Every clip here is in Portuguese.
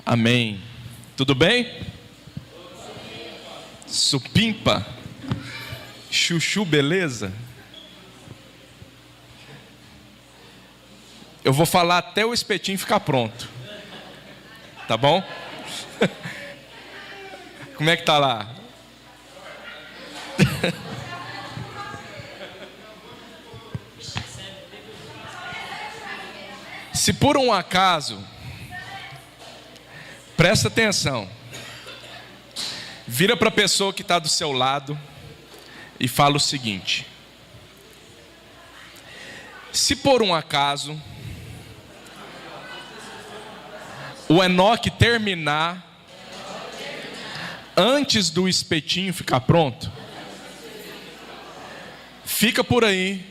Amém. Tudo bem? Supimpa. Chuchu, beleza? Eu vou falar até o espetinho ficar pronto. Tá bom? Como é que tá lá? Se por um acaso, presta atenção, vira para a pessoa que está do seu lado e fala o seguinte: se por um acaso o Enoque terminar antes do espetinho ficar pronto, fica por aí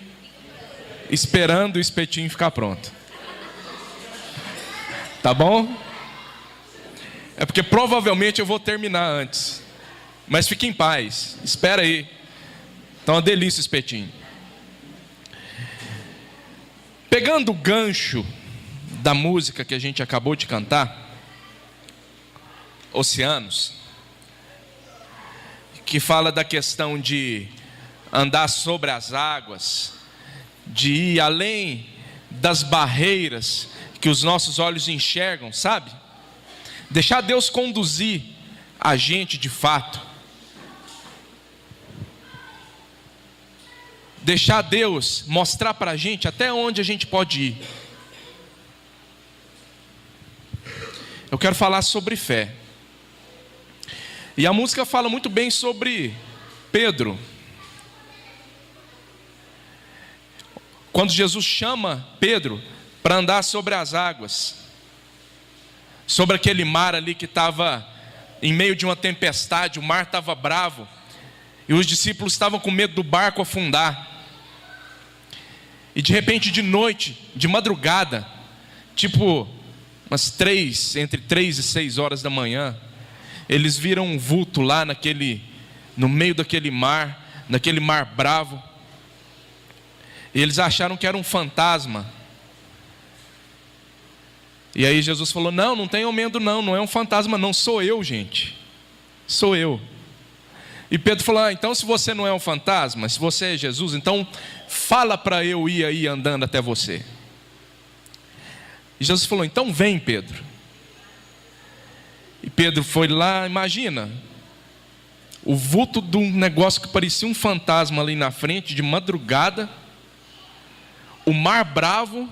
esperando o espetinho ficar pronto. Tá bom? É porque provavelmente eu vou terminar antes. Mas fique em paz, espera aí. Tá uma delícia o espetinho. Pegando o gancho da música que a gente acabou de cantar, Oceanos, que fala da questão de andar sobre as águas, de ir além das barreiras que os nossos olhos enxergam, sabe? Deixar Deus conduzir a gente de fato. Deixar Deus mostrar para a gente até onde a gente pode ir. Eu quero falar sobre fé. E a música fala muito bem sobre Pedro. Quando Jesus chama Pedro para andar sobre as águas, sobre aquele mar ali que estava em meio de uma tempestade, o mar estava bravo, e os discípulos estavam com medo do barco afundar. E de repente, de noite, de madrugada, tipo entre 3 e 6 horas da manhã, eles viram um vulto lá no meio daquele mar bravo. E eles acharam que era um fantasma. E aí Jesus falou: não tenham medo não é um fantasma não, sou eu, gente. Sou eu. E Pedro falou: então se você não é um fantasma, se você é Jesus, então fala para eu ir aí andando até você. E Jesus falou: então vem, Pedro. E Pedro foi lá, imagina, o vulto de um negócio que parecia um fantasma ali na frente, de madrugada, o mar bravo,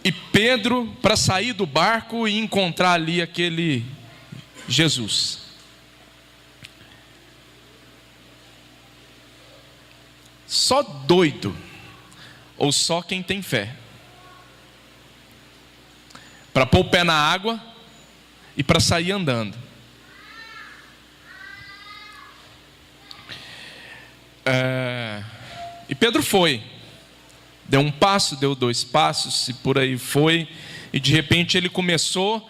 e Pedro para sair do barco e encontrar ali aquele Jesus. Só doido, ou só quem tem fé, para pôr o pé na água e para sair andando. E Pedro foi, deu um passo, deu 2 passos, e por aí foi. E de repente ele começou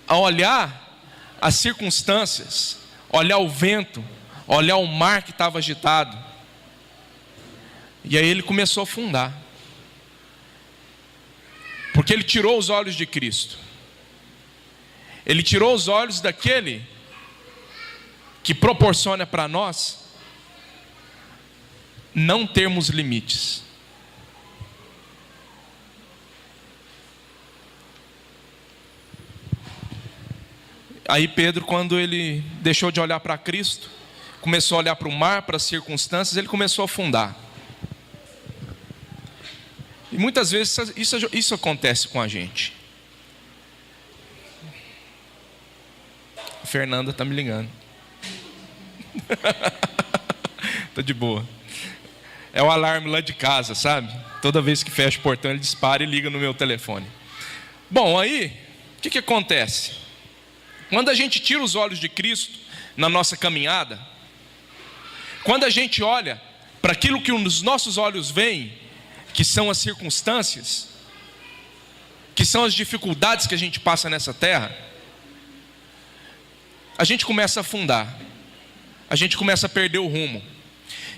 a olhar as circunstâncias, olhar o vento, olhar o mar que estava agitado. E aí ele começou a afundar, porque ele tirou os olhos de Cristo. Ele tirou os olhos daquele que proporciona para nós não termos limites. Aí Pedro, quando ele deixou de olhar para Cristo, começou a olhar para o mar, para as circunstâncias, ele começou a afundar. E muitas vezes isso acontece com a gente. A Fernanda está me ligando. Tá de boa. É o alarme lá de casa, sabe? Toda vez que fecha o portão ele dispara e liga no meu telefone. Bom, aí, o que acontece? Quando a gente tira os olhos de Cristo na nossa caminhada, quando a gente olha para aquilo que os nossos olhos veem, que são as circunstâncias, que são as dificuldades que a gente passa nessa terra, a gente começa a afundar, a gente começa a perder o rumo,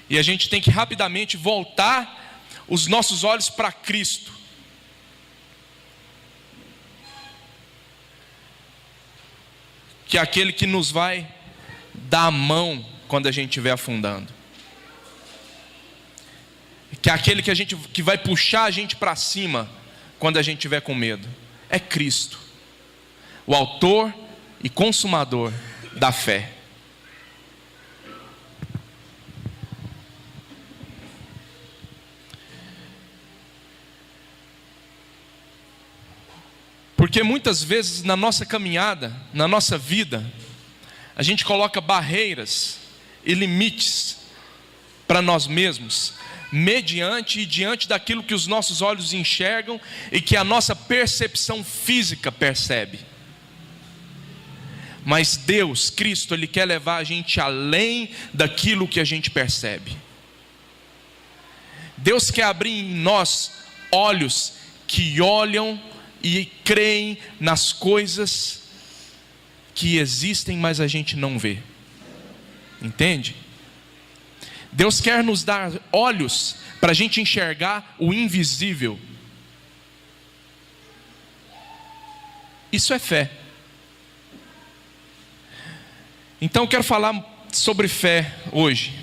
e a gente tem que rapidamente voltar os nossos olhos para Cristo. que é aquele que nos vai dar a mão quando a gente estiver afundando, que é aquele que vai puxar a gente para cima quando a gente estiver com medo. É Cristo, o autor e consumador da fé. Porque muitas vezes na nossa caminhada, na nossa vida, a gente coloca barreiras e limites para nós mesmos, mediante e diante daquilo que os nossos olhos enxergam e que a nossa percepção física percebe. Mas Deus, Cristo, Ele quer levar a gente além daquilo que a gente percebe. Deus quer abrir em nós olhos que olham e creem nas coisas que existem, mas a gente não vê. Entende? Deus quer nos dar olhos para a gente enxergar o invisível. Isso é fé. Então eu quero falar sobre fé hoje.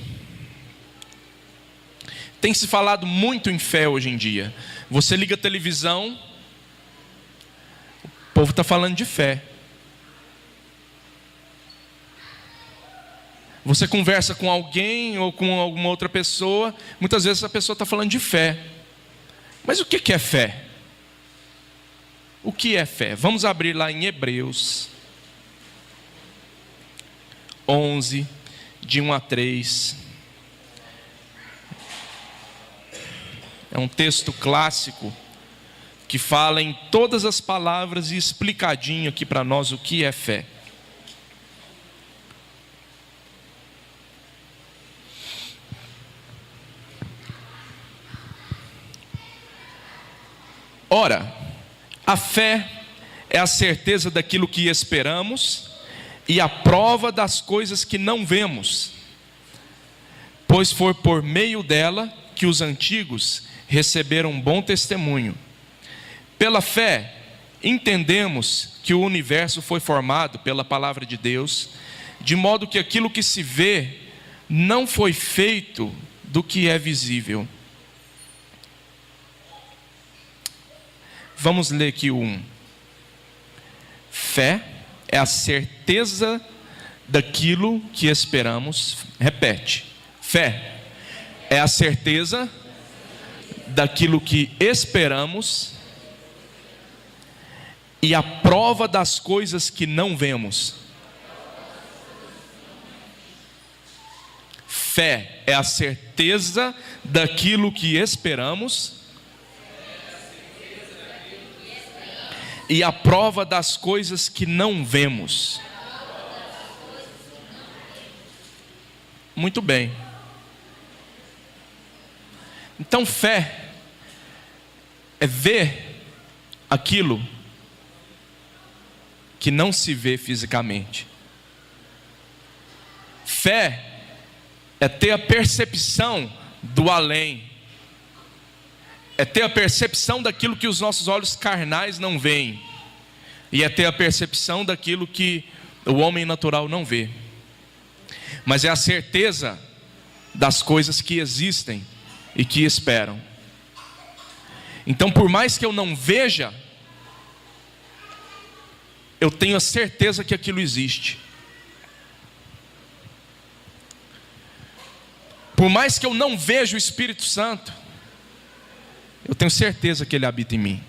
Tem se falado muito em fé hoje em dia. Você liga a televisão, o povo está falando de fé. Você conversa com alguém ou com alguma outra pessoa, muitas vezes a pessoa está falando de fé. Mas o que é fé? O que é fé? Vamos abrir lá em Hebreus 11, de 1 a 3. É um texto clássico que fala em todas as palavras e explicadinho aqui para nós o que é fé. Ora, a fé é a certeza daquilo que esperamos e a prova das coisas que não vemos, pois foi por meio dela que os antigos receberam bom testemunho. Pela fé, entendemos que o universo foi formado pela palavra de Deus, de modo que aquilo que se vê não foi feito do que é visível. Vamos ler aqui o 1. Fé é a certeza daquilo que esperamos. Repete. Fé é a certeza daquilo que esperamos e a prova das coisas que não vemos. Fé é a certeza daquilo que esperamos e a prova das coisas que não vemos. Muito bem. Então fé é ver aquilo que não se vê fisicamente. Fé é ter a percepção do além. É ter a percepção daquilo que os nossos olhos carnais não veem. E é ter a percepção daquilo que o homem natural não vê. Mas é a certeza das coisas que existem e que esperam. Então, por mais que eu não veja, eu tenho a certeza que aquilo existe. Por mais que eu não veja o Espírito Santo, eu tenho certeza que Ele habita em mim.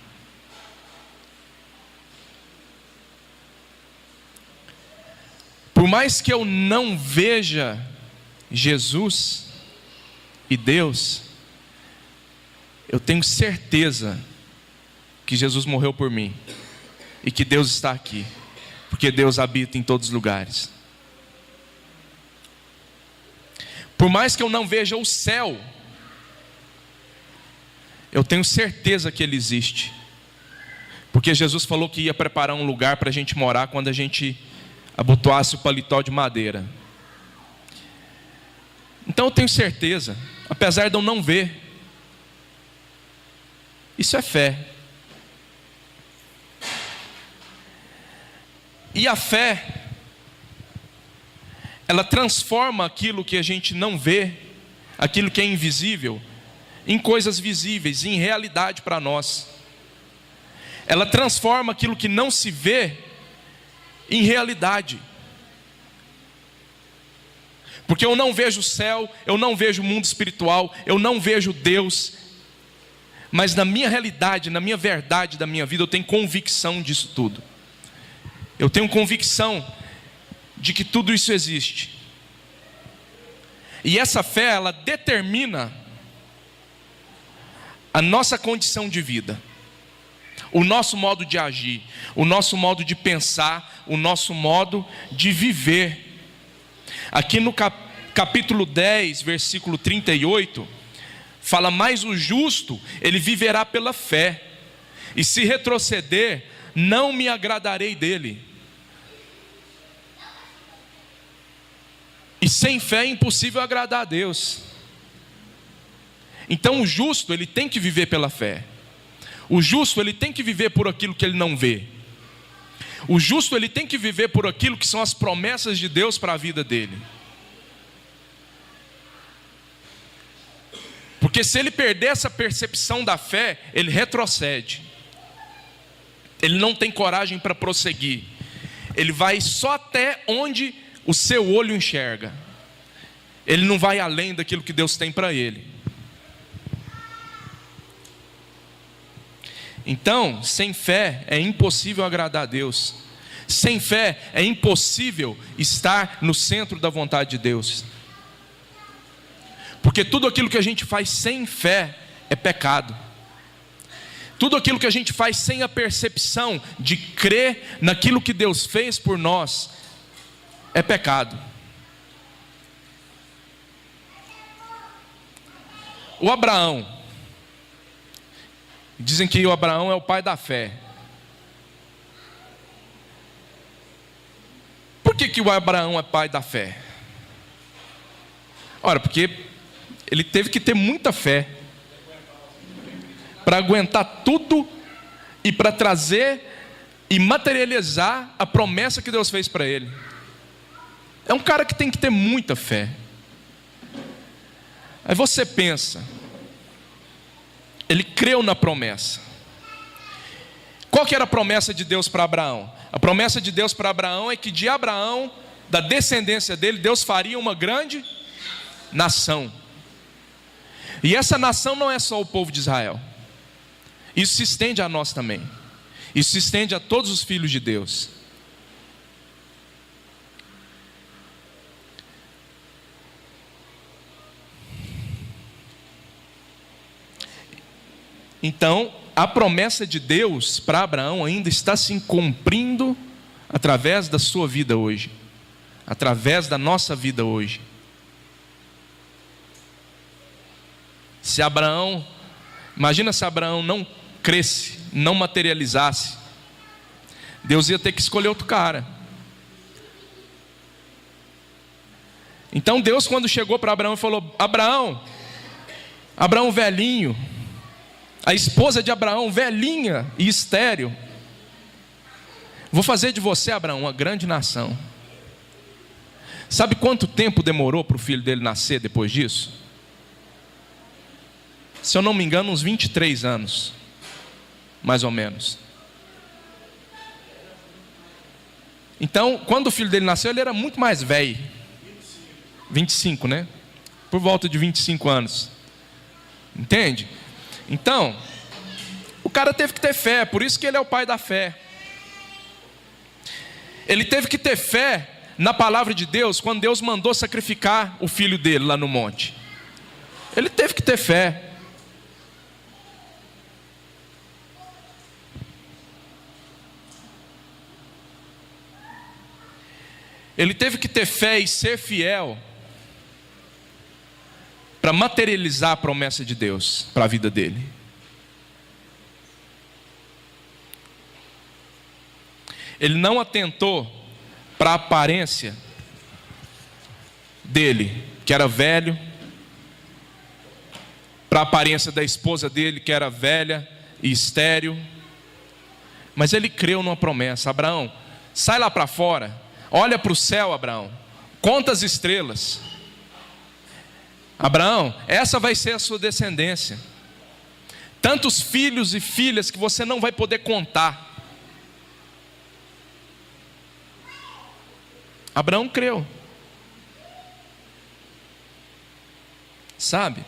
Por mais que eu não veja Jesus e Deus, eu tenho certeza que Jesus morreu por mim e que Deus está aqui, porque Deus habita em todos os lugares. Por mais que eu não veja o céu, eu tenho certeza que Ele existe, porque Jesus falou que ia preparar um lugar para a gente morar quando a gente abotoasse o paletó de madeira. Então eu tenho certeza, apesar de eu não ver. Isso é fé. E a fé ela transforma aquilo que a gente não vê, aquilo que é invisível, em coisas visíveis, em realidade para nós. Ela transforma aquilo que não se vê em realidade. Porque eu não vejo o céu, eu não vejo o mundo espiritual, eu não vejo Deus, mas na minha realidade, na minha verdade da minha vida, eu tenho convicção disso tudo. Eu tenho convicção de que tudo isso existe. E essa fé, ela determina a nossa condição de vida, o nosso modo de agir, o nosso modo de pensar, o nosso modo de viver. Aqui no capítulo 10, versículo 38, fala: mas o justo, ele viverá pela fé, e se retroceder, não me agradarei dele. E sem fé é impossível agradar a Deus. Então o justo, ele tem que viver pela fé. O justo, ele tem que viver por aquilo que ele não vê. O justo, ele tem que viver por aquilo que são as promessas de Deus para a vida dele. Porque se ele perder essa percepção da fé, ele retrocede. Ele não tem coragem para prosseguir. Ele vai só até onde o seu olho enxerga. Ele não vai além daquilo que Deus tem para ele. Então, sem fé é impossível agradar a Deus. Sem fé é impossível estar no centro da vontade de Deus. Porque tudo aquilo que a gente faz sem fé é pecado. Tudo aquilo que a gente faz sem a percepção de crer naquilo que Deus fez por nós é pecado. O Abraão, dizem que o Abraão é o pai da fé. Por que o Abraão é pai da fé? Ora, porque ele teve que ter muita fé para aguentar tudo e para trazer e materializar a promessa que Deus fez para ele. É um cara que tem que ter muita fé. Aí você pensa, ele creu na promessa. Qual que era a promessa de Deus para Abraão? A promessa de Deus para Abraão é que de Abraão, da descendência dele, Deus faria uma grande nação. E essa nação não é só o povo de Israel. Isso se estende a nós também. Isso se estende a todos os filhos de Deus. Então, a promessa de Deus para Abraão ainda está se cumprindo através da sua vida hoje, através da nossa vida hoje. Se Abraão, imagina se Abraão não cresce, não materializasse, Deus ia ter que escolher outro cara. Então Deus, quando chegou para Abraão, falou: Abraão velhinho, a esposa de Abraão, velhinha e estéril, vou fazer de você, Abraão, uma grande nação. Sabe quanto tempo demorou para o filho dele nascer depois disso? Se eu não me engano, uns 23 anos, mais ou menos. Então, quando o filho dele nasceu, ele era muito mais velho. 25, né? Por volta de 25 anos. Entende? Então, o cara teve que ter fé, por isso que ele é o pai da fé. Ele teve que ter fé na palavra de Deus, quando Deus mandou sacrificar o filho dele lá no monte. Ele teve que ter fé. Ele teve que ter fé e ser fiel para materializar a promessa de Deus para a vida dele. Ele não atentou para a aparência dele, que era velho, para a aparência da esposa dele, que era velha e estéril, mas ele creu numa promessa. Abraão, sai lá para fora, olha para o céu, Abraão, Conta as estrelas. Abraão, essa vai ser a sua descendência. Tantos filhos e filhas que você não vai poder contar. Abraão creu. Sabe?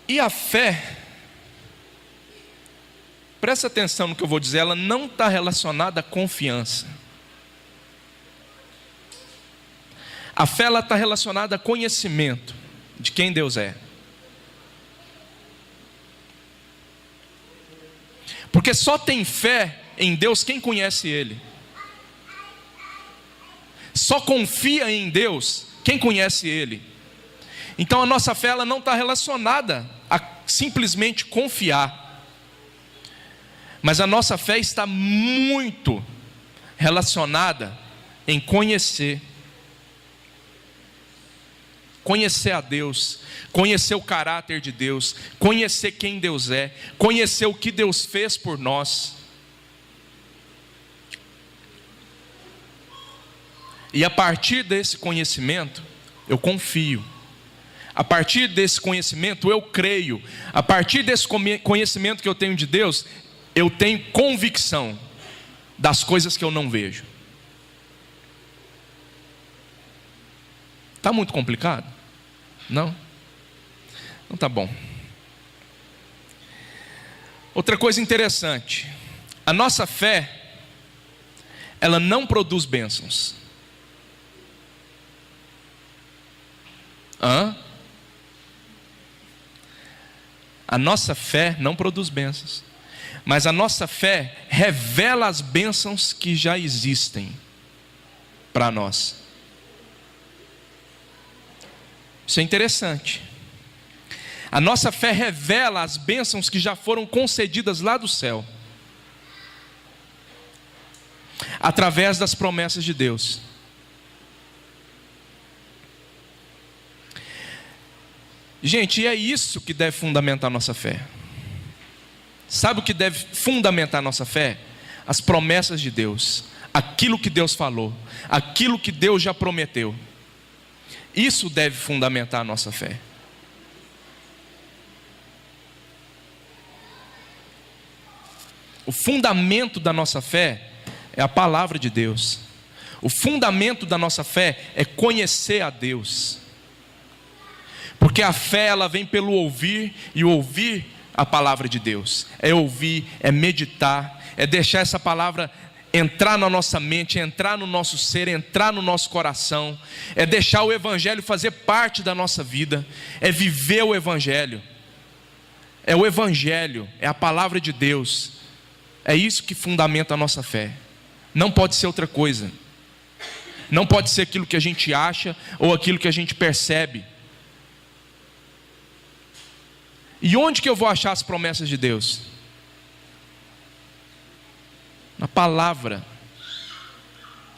E a fé, presta atenção no que eu vou dizer, ela não está relacionada à confiança. A fé está relacionada a conhecimento de quem Deus é. Porque só tem fé em Deus quem conhece Ele. Só confia em Deus quem conhece Ele. Então a nossa fé ela não está relacionada a simplesmente confiar. Mas a nossa fé está muito relacionada em conhecer. Conhecer a Deus, conhecer o caráter de Deus, conhecer quem Deus é, conhecer o que Deus fez por nós. E a partir desse conhecimento, eu confio. A partir desse conhecimento, eu creio. A partir desse conhecimento que eu tenho de Deus, eu tenho convicção das coisas que eu não vejo. Está muito complicado? Não? Então tá bom. Outra coisa interessante. A nossa fé, ela não produz bênçãos. A nossa fé não produz bênçãos. Mas a nossa fé revela as bênçãos que já existem para nós. Isso é interessante. A nossa fé revela as bênçãos que já foram concedidas lá do céu, através das promessas de Deus. Gente, e é isso que deve fundamentar a nossa fé. Sabe o que deve fundamentar a nossa fé? As promessas de Deus, aquilo que Deus falou, aquilo que Deus já prometeu. Isso deve fundamentar a nossa fé. O fundamento da nossa fé é a palavra de Deus. O fundamento da nossa fé é conhecer a Deus. Porque a fé ela vem pelo ouvir, e ouvir a palavra de Deus. É ouvir, é meditar, é deixar essa palavra entrar na nossa mente, entrar no nosso ser, entrar no nosso coração, é deixar o Evangelho fazer parte da nossa vida, é viver o Evangelho. É o Evangelho, é a palavra de Deus. É isso que fundamenta a nossa fé. Não pode ser outra coisa. Não pode ser aquilo que a gente acha ou aquilo que a gente percebe. E onde que eu vou achar as promessas de Deus? Na palavra,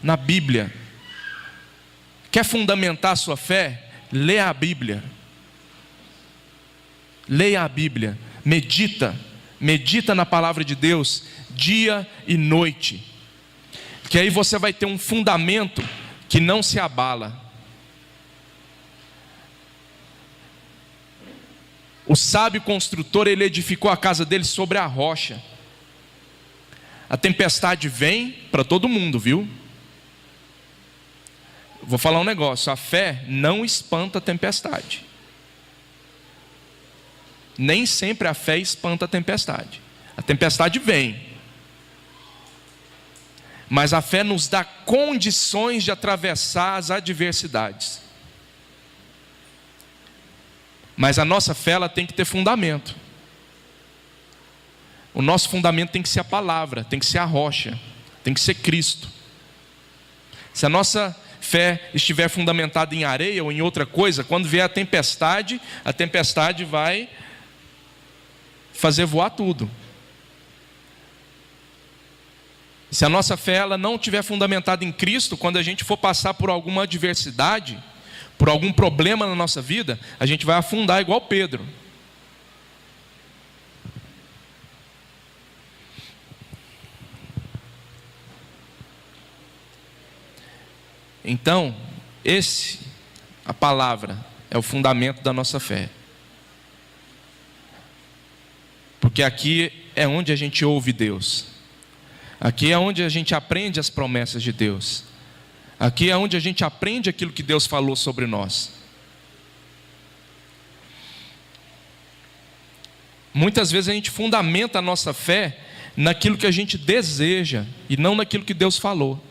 na Bíblia. Quer fundamentar a sua fé? Leia a Bíblia. Leia a Bíblia. Medita na palavra de Deus dia e noite. Que aí você vai ter um fundamento que não se abala. O sábio construtor, ele edificou a casa dele sobre a rocha. A tempestade vem para todo mundo, viu? Vou falar um negócio, a fé não espanta a tempestade. Nem sempre a fé espanta a tempestade. A tempestade vem. Mas a fé nos dá condições de atravessar as adversidades. Mas a nossa fé ela tem que ter fundamento. O nosso fundamento tem que ser a palavra, tem que ser a rocha, tem que ser Cristo. Se a nossa fé estiver fundamentada em areia ou em outra coisa, quando vier a tempestade vai fazer voar tudo. Se a nossa fé ela não estiver fundamentada em Cristo, quando a gente for passar por alguma adversidade, por algum problema na nossa vida, a gente vai afundar igual Pedro. Então, a palavra, é o fundamento da nossa fé. Porque aqui é onde a gente ouve Deus. Aqui é onde a gente aprende as promessas de Deus. Aqui é onde a gente aprende aquilo que Deus falou sobre nós. Muitas vezes a gente fundamenta a nossa fé naquilo que a gente deseja e não naquilo que Deus falou.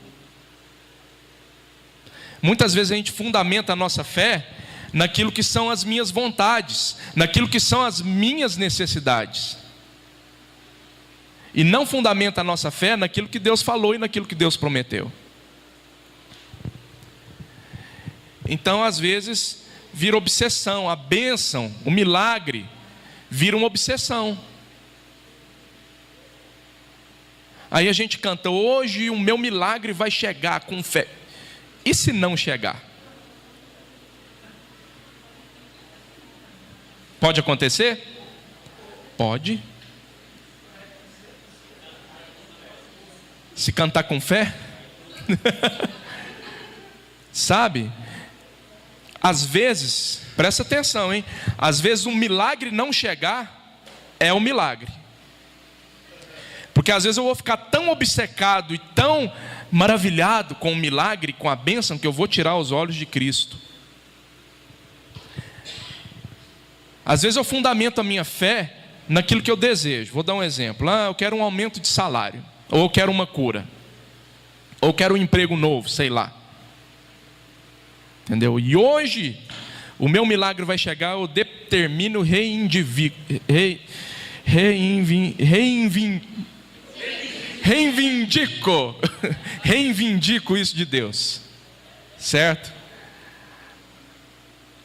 Muitas vezes a gente fundamenta a nossa fé naquilo que são as minhas vontades, naquilo que são as minhas necessidades. E não fundamenta a nossa fé naquilo que Deus falou e naquilo que Deus prometeu. Então, às vezes, vira obsessão, a bênção, o milagre, vira uma obsessão. Aí a gente canta, hoje o meu milagre vai chegar com fé. E se não chegar? Pode acontecer? Pode. Se cantar com fé? Sabe? Às vezes, presta atenção, hein? Às vezes um milagre não chegar é um milagre. Porque às vezes eu vou ficar tão obcecado e tão maravilhado com o milagre, com a bênção, que eu vou tirar os olhos de Cristo. Às vezes eu fundamento a minha fé naquilo que eu desejo. Vou dar um exemplo. Eu quero um aumento de salário. Ou eu quero uma cura. Ou eu quero um emprego novo, sei lá. Entendeu? E hoje, o meu milagre vai chegar, eu determino, reivindico isso de Deus. Certo?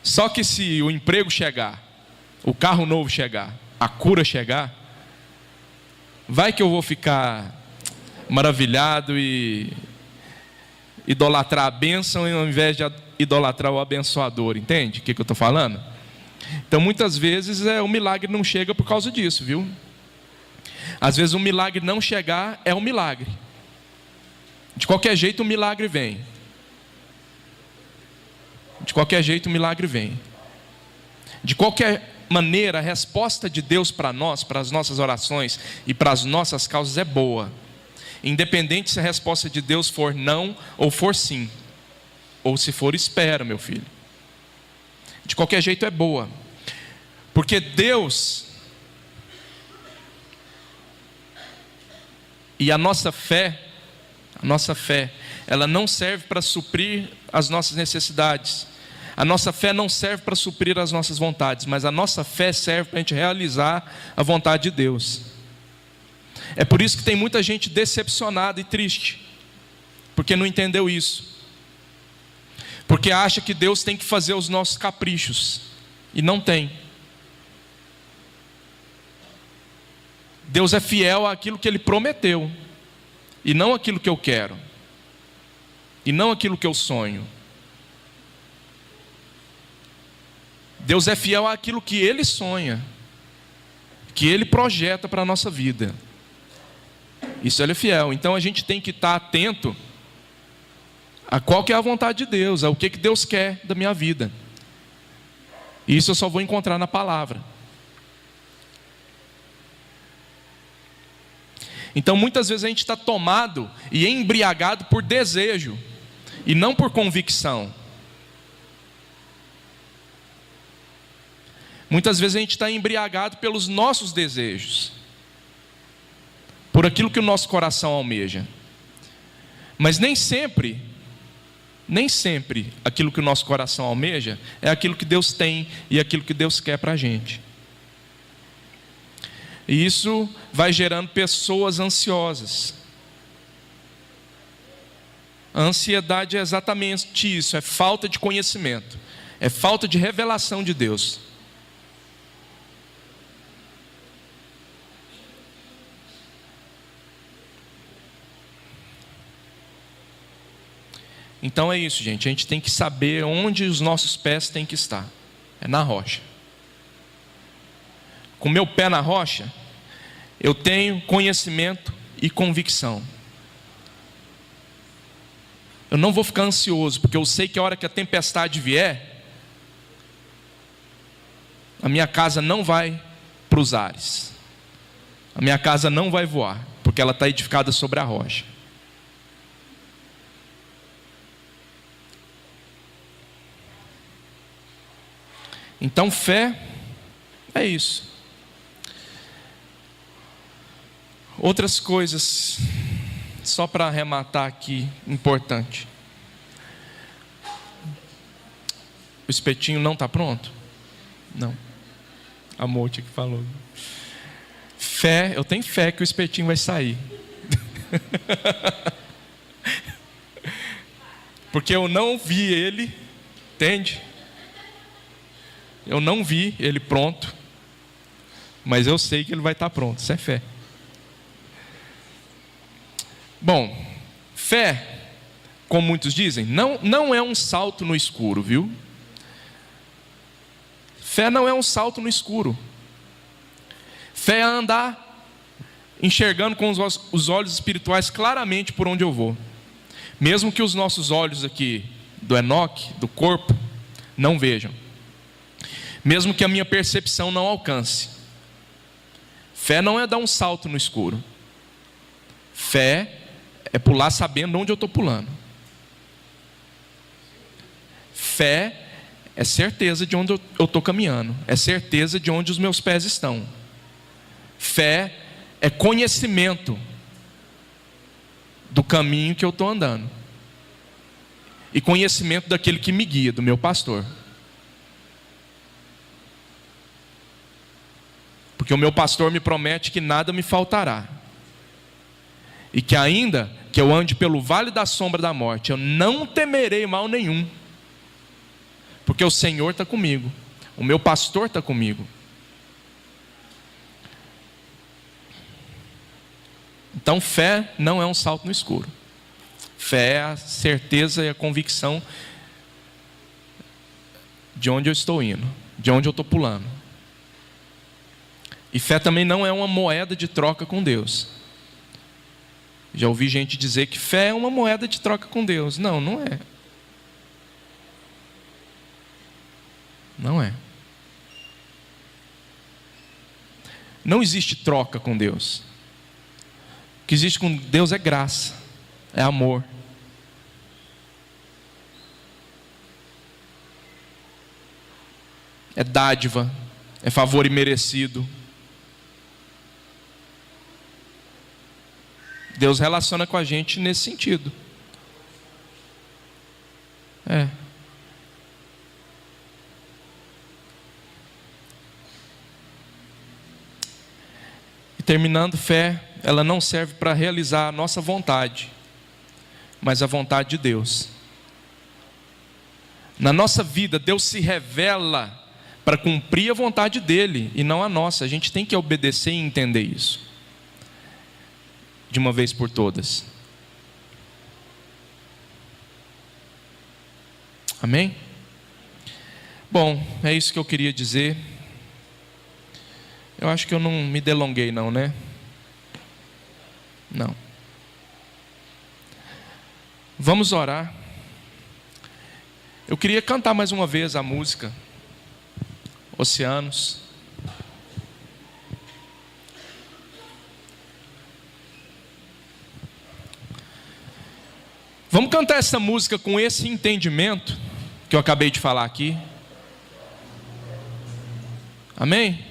Só que se o emprego chegar, o carro novo chegar, a cura chegar, vai que eu vou ficar maravilhado e idolatrar a bênção ao invés de idolatrar o abençoador, entende o que eu estou falando? Então muitas vezes o milagre não chega por causa disso, viu? Às vezes o milagre não chegar é um milagre. De qualquer jeito o milagre vem. De qualquer jeito o milagre vem. De qualquer maneira a resposta de Deus para nós, para as nossas orações e para as nossas causas é boa. Independente se a resposta de Deus for não ou for sim. Ou se for espera, meu filho. De qualquer jeito é boa. Porque Deus e a nossa fé, ela não serve para suprir as nossas necessidades. A nossa fé não serve para suprir as nossas vontades, mas a nossa fé serve para a gente realizar a vontade de Deus. É por isso que tem muita gente decepcionada e triste, porque não entendeu isso. Porque acha que Deus tem que fazer os nossos caprichos, e não tem. Deus é fiel àquilo que Ele prometeu, e não àquilo que eu quero, e não àquilo que eu sonho. Deus é fiel àquilo que Ele sonha, que Ele projeta para a nossa vida. Isso Ele é fiel. Então a gente tem que estar atento a qual que é a vontade de Deus, a o que Deus quer da minha vida. E isso eu só vou encontrar na palavra. Então muitas vezes a gente está tomado e embriagado por desejo, e não por convicção. Muitas vezes a gente está embriagado pelos nossos desejos, por aquilo que o nosso coração almeja. Mas nem sempre aquilo que o nosso coração almeja é aquilo que Deus tem e aquilo que Deus quer para a gente. E isso vai gerando pessoas ansiosas. A ansiedade é exatamente isso, é falta de conhecimento, é falta de revelação de Deus. Então é isso, gente. A gente tem que saber onde os nossos pés têm que estar. É na rocha. Com meu pé na rocha, eu tenho conhecimento e convicção. Eu não vou ficar ansioso, porque eu sei que a hora que a tempestade vier, a minha casa não vai para os ares. A minha casa não vai voar, porque ela está edificada sobre a rocha. Então fé é isso. Outras coisas, só para arrematar aqui, importante. O espetinho não está pronto? Não. A Monte que falou. Fé, eu tenho fé que o espetinho vai sair. Porque eu não vi ele, entende? Eu não vi ele pronto, mas eu sei que ele vai estar pronto. Isso é fé. Bom, fé, como muitos dizem, não é um salto no escuro, viu? Fé não é um salto no escuro. Fé é andar enxergando com os olhos espirituais claramente por onde eu vou. Mesmo que os nossos olhos aqui do Enoque, do corpo, não vejam. Mesmo que a minha percepção não alcance. Fé não é dar um salto no escuro. Fé é pular sabendo onde eu estou pulando. Fé é certeza de onde eu estou caminhando. É certeza de onde os meus pés estão. Fé é conhecimento do caminho que eu estou andando. E conhecimento daquele que me guia, do meu pastor. Porque o meu pastor me promete que nada me faltará. E que ainda que eu ande pelo vale da sombra da morte, eu não temerei mal nenhum. Porque o Senhor está comigo. O meu pastor está comigo. Então fé não é um salto no escuro. Fé é a certeza e a convicção de onde eu estou indo, de onde eu estou pulando. E fé também não é uma moeda de troca com Deus. Já ouvi gente dizer que fé é uma moeda de troca com Deus. Não, não é. Não é. Não existe troca com Deus. O que existe com Deus é graça, é amor. É dádiva, é favor imerecido. Deus relaciona com a gente nesse sentido. E terminando, fé, ela não serve para realizar a nossa vontade, mas a vontade de Deus. Na nossa vida, Deus se revela para cumprir a vontade dele e não a nossa. A gente tem que obedecer e entender isso de uma vez por todas. Amém? Bom, é isso que eu queria dizer. Eu acho que eu não me delonguei não, né? Não. Vamos orar. Eu queria cantar mais uma vez a música Oceanos. Vamos cantar essa música com esse entendimento que eu acabei de falar aqui. Amém?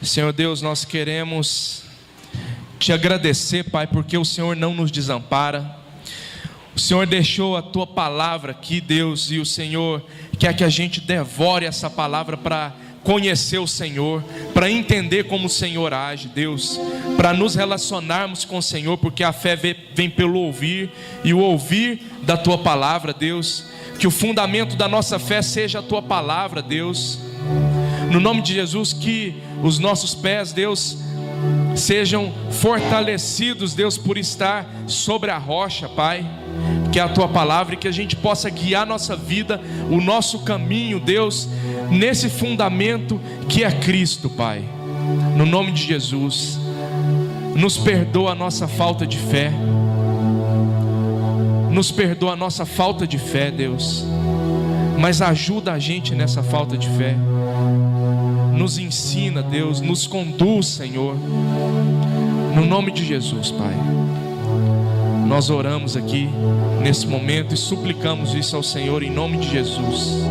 Senhor Deus, nós queremos te agradecer, Pai, porque o Senhor não nos desampara. O Senhor deixou a tua palavra aqui, Deus, e o Senhor quer que a gente devore essa palavra para conhecer o Senhor, para entender como o Senhor age, Deus, para nos relacionarmos com o Senhor, porque a fé vem pelo ouvir, e o ouvir da tua palavra, Deus. Que o fundamento da nossa fé seja a tua palavra, Deus. No nome de Jesus, que os nossos pés, Deus, sejam fortalecidos, Deus, por estar sobre a rocha, Pai, que é a tua palavra, e que a gente possa guiar a nossa vida, o nosso caminho, Deus, nesse fundamento que é Cristo, Pai. No nome de Jesus. Nos perdoa a nossa falta de fé. Nos perdoa a nossa falta de fé, Deus. Mas ajuda a gente nessa falta de fé. Nos ensina, Deus. Nos conduz, Senhor. No nome de Jesus, Pai. Nós oramos aqui nesse momento e suplicamos isso ao Senhor em nome de Jesus.